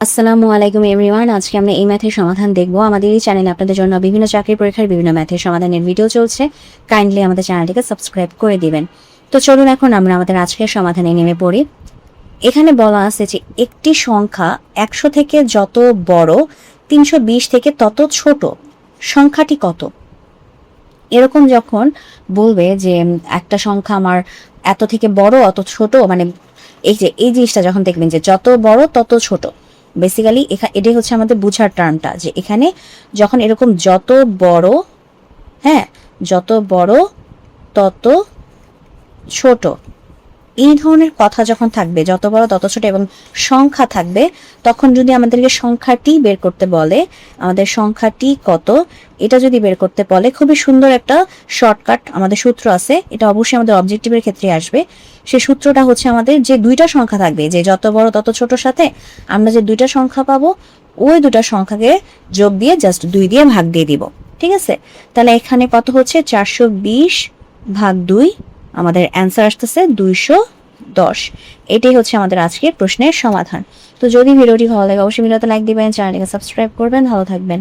আসসালামু আলাইকুম এভরিওয়ান। আজকে আমরা এই ম্যাথের সমাধান দেখব। আমাদের এই চ্যানেলে আপনাদের জন্য বিভিন্ন চাকরি পরীক্ষার বিভিন্ন ম্যাথের সমাধানের ভিডিও চলছে। কাইন্ডলি আমাদের চ্যানেলটিকে সাবস্ক্রাইব করে দিবেন। তো চলুন এখন আমরা আমাদের আজকের সমাধানে নেমে পড়ি। এখানে বলা আছে যে একটি সংখ্যা 100 থেকে যত বড় 320 থেকে তত ছোট, সংখ্যাটি কত? এরকম যখন বলবে যে একটা সংখ্যা আমার এত থেকে বড় অত ছোট, মানে এই জিনিসটা যখন দেখবেন যে যত বড় তত ছোট, বেসিক্যালি এটাই হচ্ছে আমাদের বুঝার টার্মটা, যে এখানে যখন এরকম যত বড়, হ্যাঁ, যত বড় তত ছোট, এই ধরনের কথা যখন থাকবে, যত বড় তত ছোট এবং সংখ্যা থাকবে, তখন যদি আমাদেরকে সংখ্যাটি বের করতে বলে, আমাদের সংখ্যাটি কত এটা যদি বের করতে বলে, খুবই সুন্দর একটা শর্টকাট আমাদের সূত্র আছে। এটা অবশ্যই আমাদের অবজেক্টিভের ক্ষেত্রে আসবে। সেই সূত্রটা হচ্ছে আমাদের যে দুইটা সংখ্যা থাকবে, যে যত বড় তত ছোটর সাথে আমরা যে দুইটা সংখ্যা পাবো, ওই দুটা সংখ্যাকে যোগ দিয়ে জাস্ট 2 দিয়ে ভাগ দিয়ে দিব। ঠিক আছে, তাহলে এখানে কত হচ্ছে 420 ভাগ 2, আমাদের অ্যান্সার আসতেছে 210। এটাই হচ্ছে আমাদের আজকের প্রশ্নের সমাধান। তো যদি ভিডিওটি ভালো লাগে অবশ্যই ভিডিওতে লাইক দিবেন, চ্যানেলটিকে সাবস্ক্রাইব করবেন। ভালো থাকবেন।